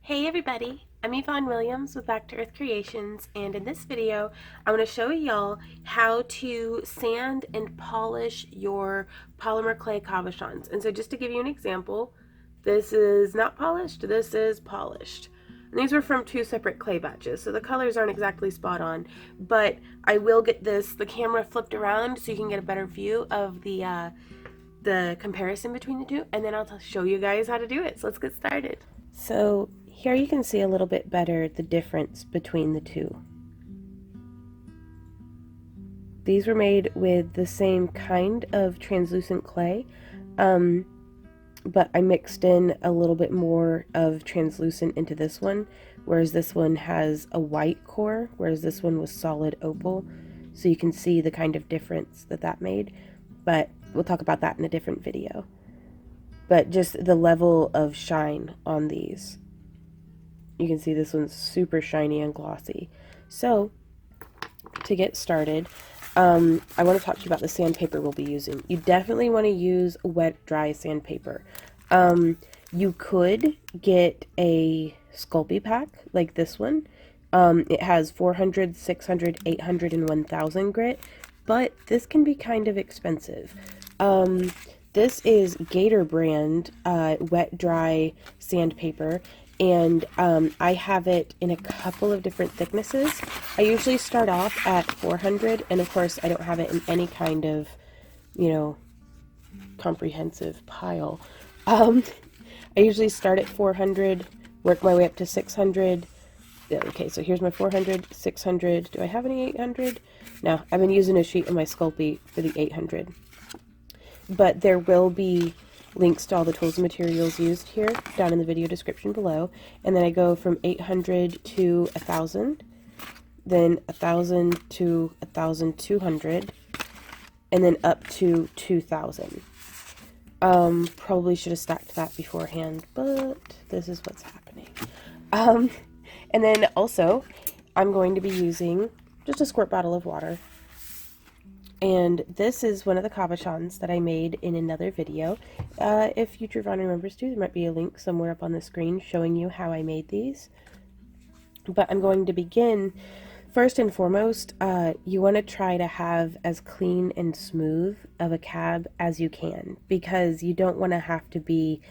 Hey everybody, I'm Yvonne Williams with Back to Earth Creations, and in this video I want to show y'all how to sand and polish your polymer clay cabochons. And so just to give you an example, this is not polished, this is polished. And these were from two separate clay batches, so the colors aren't exactly spot on, but I will get the camera flipped around so you can get a better view of the comparison between the two, and then I'll show you guys how to do it. So let's get started. So here you can see a little bit better the difference between the two. These were made with the same kind of translucent clay, but I mixed in a little bit more of translucent into this one, whereas this one has a white core, whereas this one was solid opal. So you can see the kind of difference that made, but we'll talk about that in a different video. But just the level of shine on these. You can see this one's super shiny and glossy. So, to get started, I want to talk to you about the sandpaper we'll be using. You definitely want to use wet, dry sandpaper. You could get a Sculpey pack like this one. It has 400, 600, 800, and 1000 grit, but this can be kind of expensive. This is Gator brand wet dry sandpaper, and I have it in a couple of different thicknesses. I usually start off at 400, and of course I don't have it in any kind of, comprehensive pile. I usually start at 400, work my way up to 600. Okay, so here's my 400, 600. Do I have any 800? No, I've been using a sheet of my Sculpey for the 800. But there will be links to all the tools and materials used here down in the video description below. And then I go from 800 to 1000, then 1000 to 1200, and then up to 2000. Probably should have stacked that beforehand, but this is what's happening. And then also, I'm going to be using just a squirt bottle of water. And this is one of the cabochons that I made in another video. If future Yvonne remembers to, there might be a link somewhere up on the screen showing you how I made these. But I'm going to begin, first and foremost, you want to try to have as clean and smooth of a cab as you can, because you don't want to have to be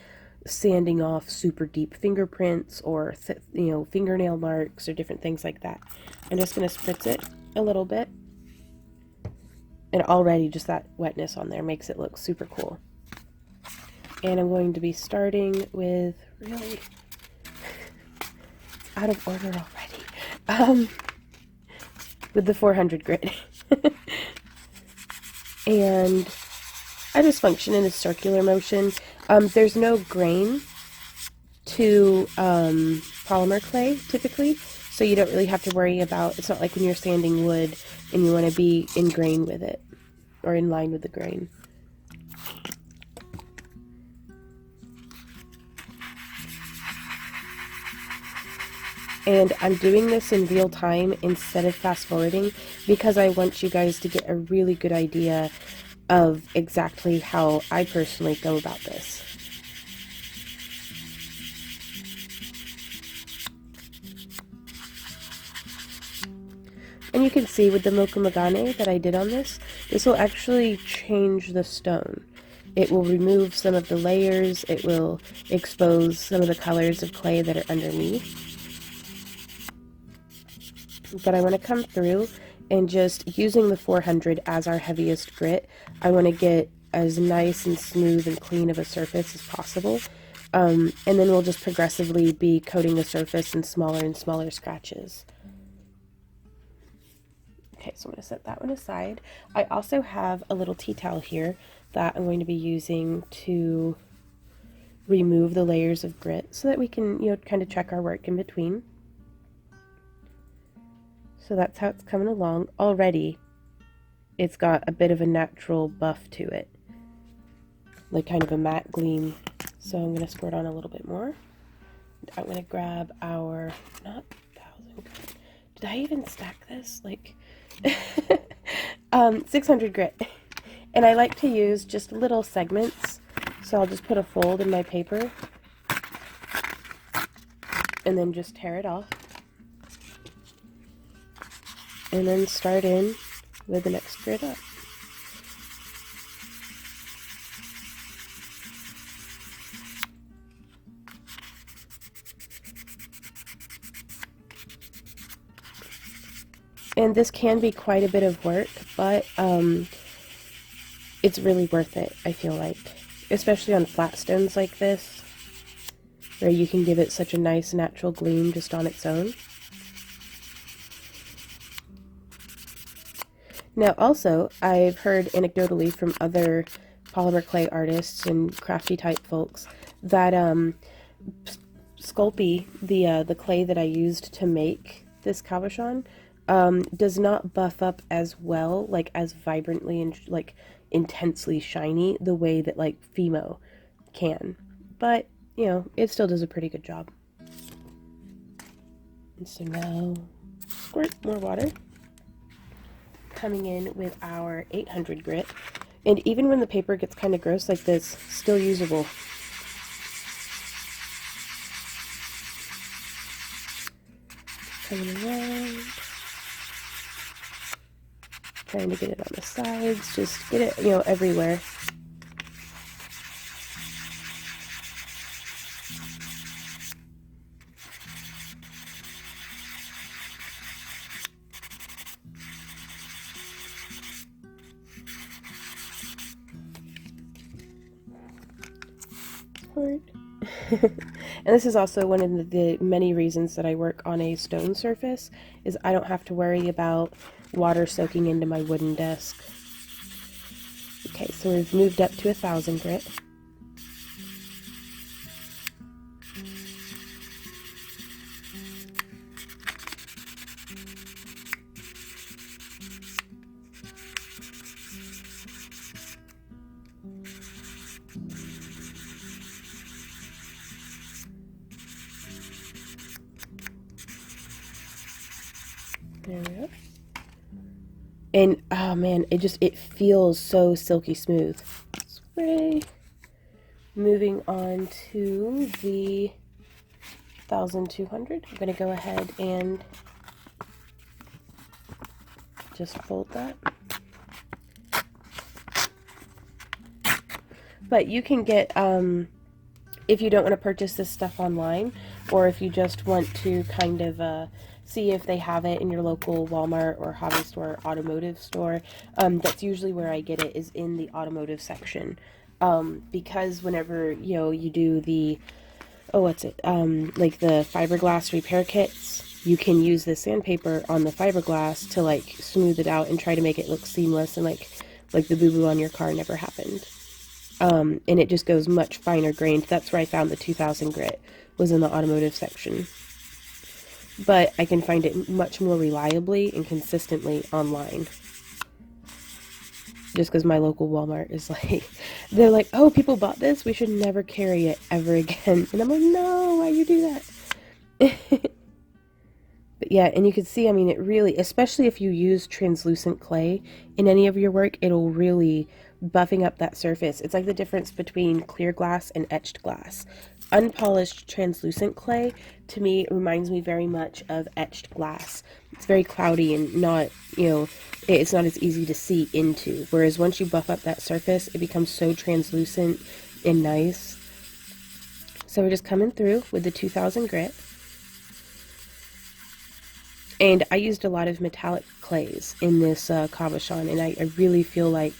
sanding off super deep fingerprints or fingernail marks or different things like that. I'm just going to spritz it a little bit. And already just that wetness on there makes it look super cool. And I'm going to be starting with really, it's out of order already. With the 400 grit. And I just function in a circular motion. There's no grain to polymer clay typically, so you don't really have to worry about, it's not like when you're sanding wood and you want to be in grain with it, or in line with the grain. And I'm doing this in real time instead of fast forwarding, because I want you guys to get a really good idea of exactly how I personally go about this. And you can see with the Mocha Magane that I did on this will actually change the stone. It will remove some of the layers, it will expose some of the colors of clay that are underneath. But I want to come through and just using the 400 as our heaviest grit, I want to get as nice and smooth and clean of a surface as possible. And then we'll just progressively be coating the surface in smaller and smaller scratches. Okay, so I'm going to set that one aside. I also have a little tea towel here that I'm going to be using to remove the layers of grit so that we can, kind of check our work in between. So that's how it's coming along. Already, it's got a bit of a natural buff to it, like kind of a matte gleam. So I'm going to squirt on a little bit more. I'm going to grab our, not 1000 grit. Did I even stack this? Like, 600 grit. And I like to use just little segments. So I'll just put a fold in my paper. and then just tear it off. And then start in with the next grit up. And this can be quite a bit of work, but it's really worth it, I feel like. Especially on flat stones like this, where you can give it such a nice natural gleam just on its own. Now also, I've heard anecdotally from other polymer clay artists and crafty type folks that Sculpey, the clay that I used to make this cabochon, does not buff up as well, like as vibrantly and like intensely shiny the way that like Fimo can. But, you know, it still does a pretty good job. And so now, squirt more water. Coming in with our 800 grit. And even when the paper gets kind of gross like this, still usable. Coming around. Trying to get it on the sides, just get it, you know, everywhere. And this is also one of the many reasons that I work on a stone surface, is I don't have to worry about water soaking into my wooden desk. Okay, so we've moved up to 1000 grit. There we go. And oh man, it feels so silky smooth. Spray. Moving on to the 1200. I'm gonna go ahead and just fold that. But you can get, if you don't want to purchase this stuff online, or if you just want to kind of see if they have it in your local Walmart or hobby store, automotive store, that's usually where I get it, is in the automotive section. Because whenever, you know, you do the, like the fiberglass repair kits, you can use the sandpaper on the fiberglass to like smooth it out and try to make it look seamless and like the boo-boo on your car never happened. And it just goes much finer grained. That's where I found the 2000 grit, was in the automotive section. But I can find it much more reliably and consistently online. Just because my local Walmart is like, they're like, oh, people bought this, we should never carry it ever again. And I'm like, no, why you do that? But yeah, and you can see, I mean, it really, especially if you use translucent clay in any of your work, it'll really buffing up that surface. It's like the difference between clear glass and etched glass. Unpolished translucent clay, to me, reminds me very much of etched glass. It's very cloudy and not, you know, it's not as easy to see into. Whereas once you buff up that surface, it becomes so translucent and nice. So we're just coming through with the 2000 grit. And I used a lot of metallic clays in this cabochon, and I really feel like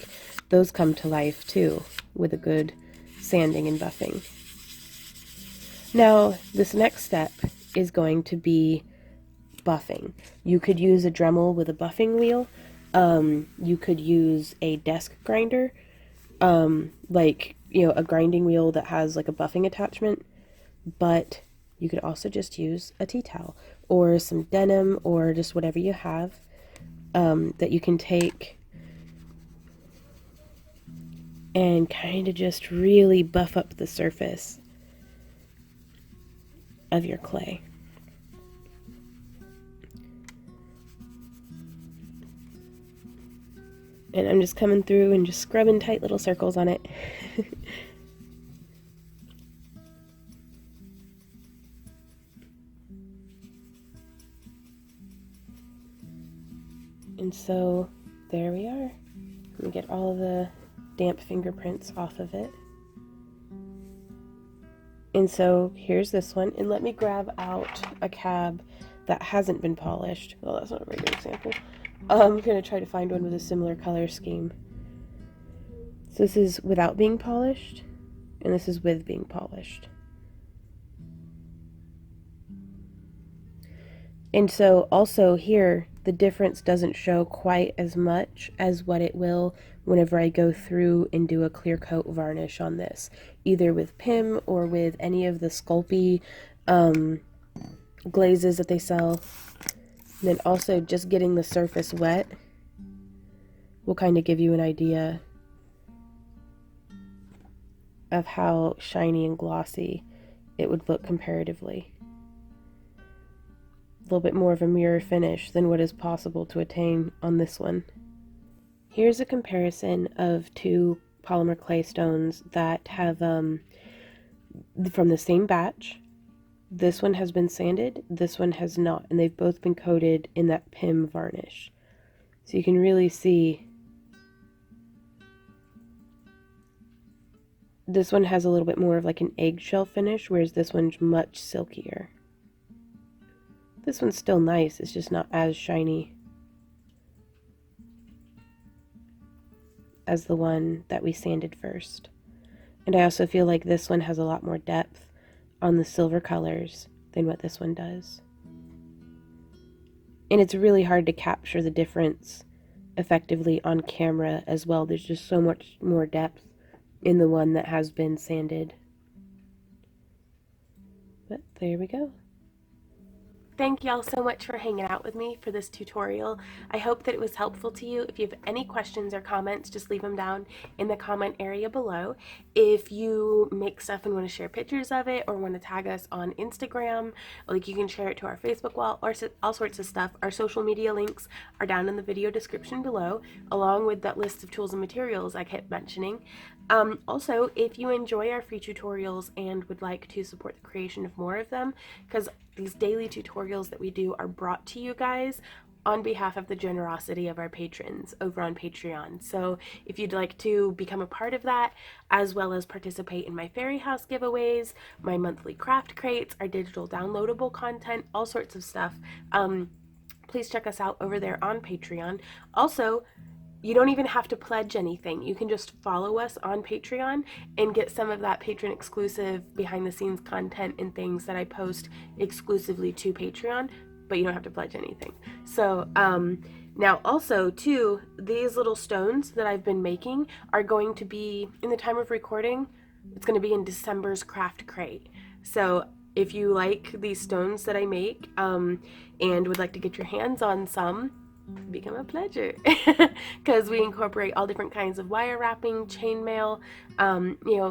those come to life too with a good sanding and buffing. Now, this next step is going to be buffing. You could use a Dremel with a buffing wheel. You could use a desk grinder, like, you know, a grinding wheel that has like a buffing attachment. But you could also just use a tea towel or some denim or just whatever you have that you can take and kind of just really buff up the surface of your clay. And I'm just coming through and just scrubbing tight little circles on it. And so there we are. Let me get all the damp fingerprints off of it. And so here's this one, and let me grab out a cab that hasn't been polished. Well, that's not a very good example. I'm going to try to find one with a similar color scheme. So this is without being polished, and this is with being polished. And so also here, the difference doesn't show quite as much as what it will whenever I go through and do a clear coat varnish on this, either with PIM or with any of the Sculpey glazes that they sell. And then also just getting the surface wet will kind of give you an idea of how shiny and glossy it would look comparatively. A little bit more of a mirror finish than what is possible to attain on this one. Here's a comparison of two Polymerclay stones that have from the same batch. This one has been sanded, this one has not, and they've both been coated in that PIM varnish. So you can really see this one has a little bit more of like an eggshell finish, whereas this one's much silkier. This one's still nice, it's just not as shiny as the one that we sanded first. And I also feel like this one has a lot more depth on the silver colors than what this one does. And it's really hard to capture the difference effectively on camera as well. There's just so much more depth in the one that has been sanded. But there we go. Thank y'all so much for hanging out with me for this tutorial. I hope that it was helpful to you. If you have any questions or comments, just leave them down in the comment area below. If you make stuff and want to share pictures of it or want to tag us on Instagram, like you can share it to our Facebook wall or all sorts of stuff. Our social media links are down in the video description below, along with that list of tools and materials I kept mentioning. Also, if you enjoy our free tutorials and would like to support the creation of more of them, because these daily tutorials that we do are brought to you guys on behalf of the generosity of our patrons over on Patreon. So if you'd like to become a part of that, as well as participate in my Fairy House giveaways, my monthly craft crates, our digital downloadable content, all sorts of stuff, please check us out over there on Patreon. Also, you don't even have to pledge anything. You can just follow us on Patreon and get some of that patron exclusive behind the scenes content and things that I post exclusively to Patreon, but you don't have to pledge anything. So now also too, these little stones that I've been making are going to be, in the time of recording, it's going to be in December's craft crate. So if you like these stones that I make and would like to get your hands on some, become a pledger, because we incorporate all different kinds of wire wrapping, chainmail,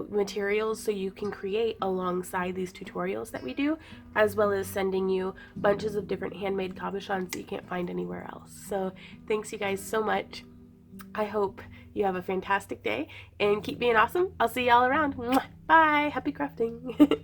materials, so you can create alongside these tutorials that we do, as well as sending you bunches of different handmade cabochons that you can't find anywhere else. So thanks you guys so much. I hope you have a fantastic day and keep being awesome. I'll see y'all around. Bye. Happy crafting.